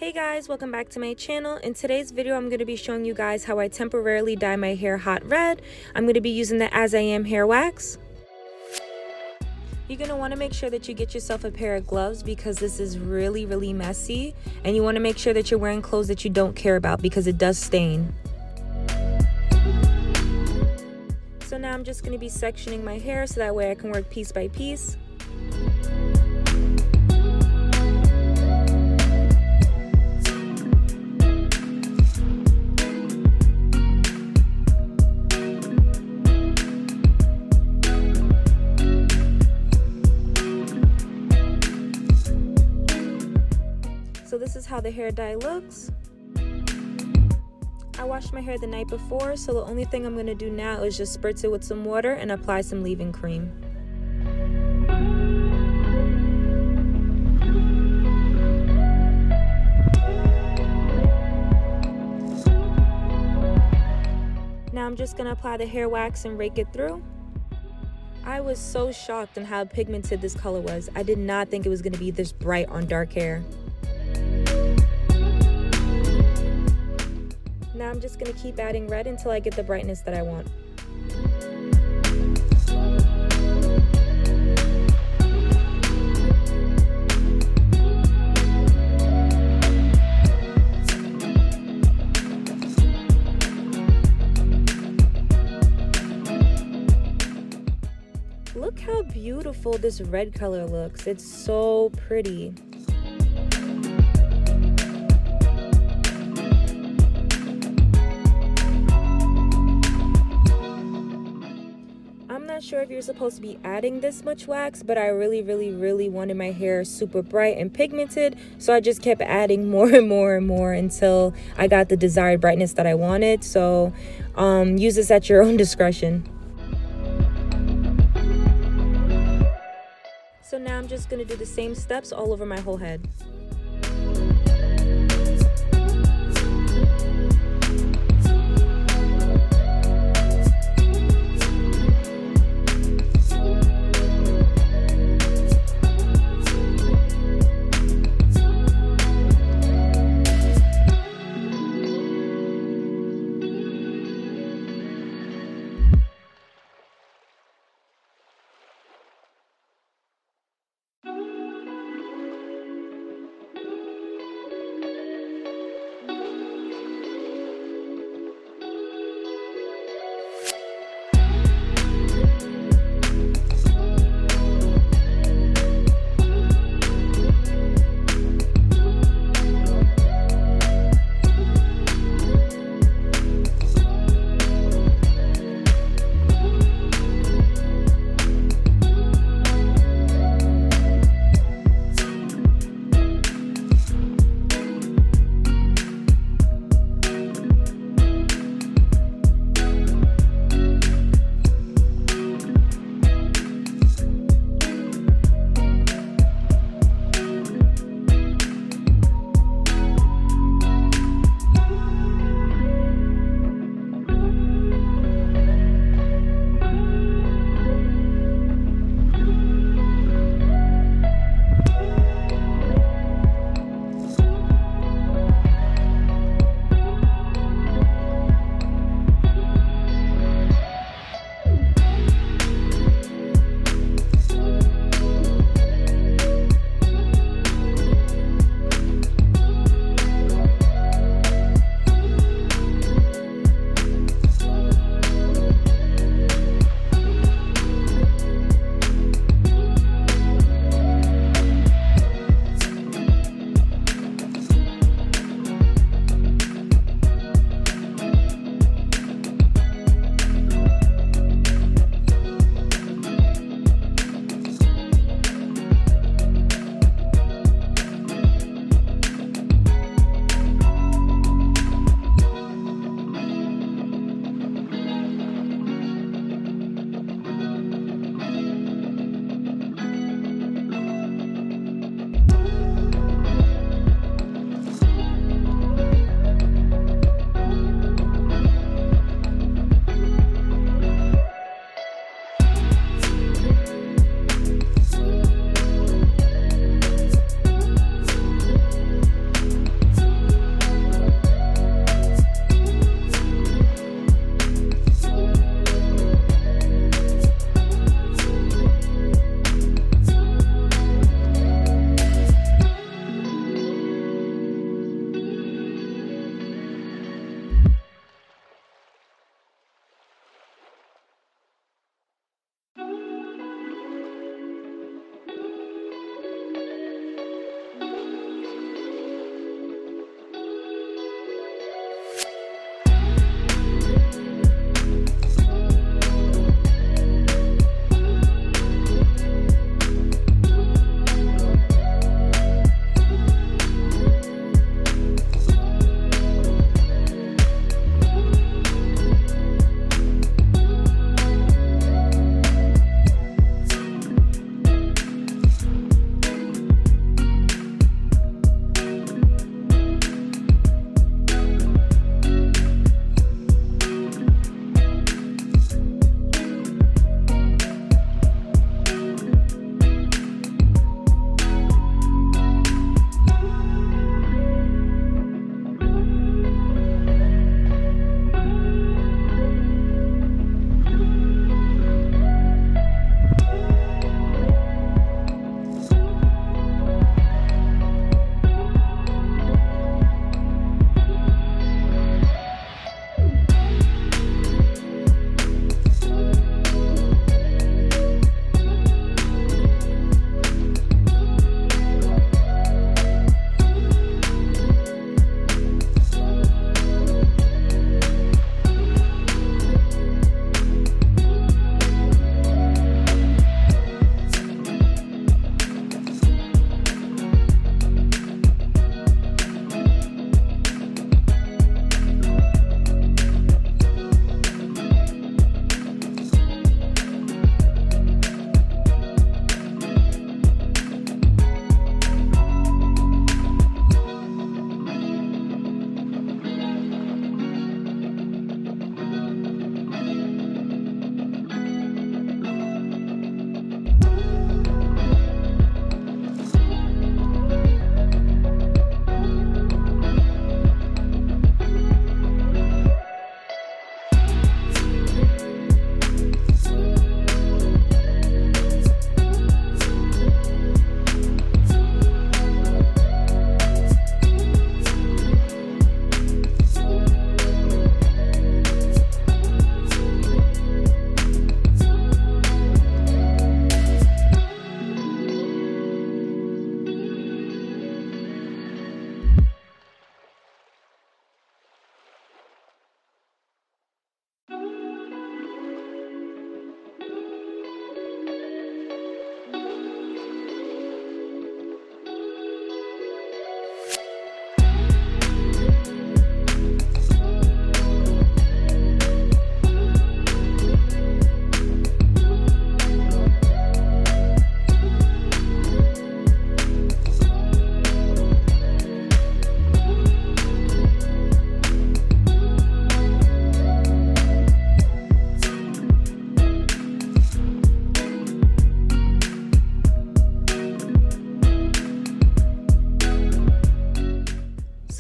Hey guys, welcome back to my channel. In today's video, I'm going to be showing you guys how I temporarily dye my hair hot red. I'm going to be using the As I Am hair wax. You're going to want to make sure that you get yourself a pair of gloves because this is really messy. And you want to make sure that you're wearing clothes that you don't care about because it does stain. So now I'm just going to be sectioning my hair so that way I can work piece by piece. So this is how the hair dye looks. I washed my hair the night before, so the only thing I'm going to do now is just spritz it with some water and apply some leave-in cream. Now I'm just going to apply the hair wax and rake it through. I was so shocked on how pigmented this color was. I did not think it was going to be this bright on dark hair. Now I'm just going to keep adding red until I get the brightness that I want. Look how beautiful this red color looks. It's so pretty. I'm not sure if you're supposed to be adding this much wax, but I really wanted my hair super bright and pigmented, so I just kept adding more and more until I got the desired brightness that I wanted. So use this at your own discretion. So now I'm just going to do the same steps all over my whole head.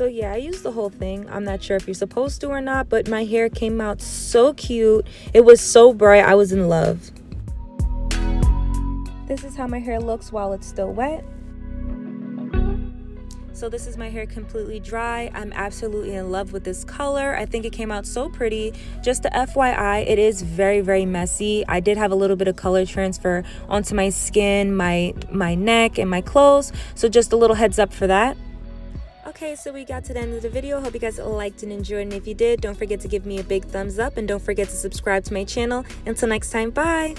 yeah, I used the whole thing. I'm not sure if you're supposed to or not, but my hair came out so cute. It was so bright. I was in love. This is how my hair looks while it's still wet. So this is my hair completely dry. I'm absolutely in love with this color. I think it came out so pretty. Just a FYI, it is very, very messy. I did have a little bit of color transfer onto my skin, my neck, and my clothes. So just a little heads up for that. Okay, so we got to the end of the video. Hope you guys liked and enjoyed. And if you did, don't forget to give me a big thumbs up. And don't forget to subscribe to my channel. Until next time, bye!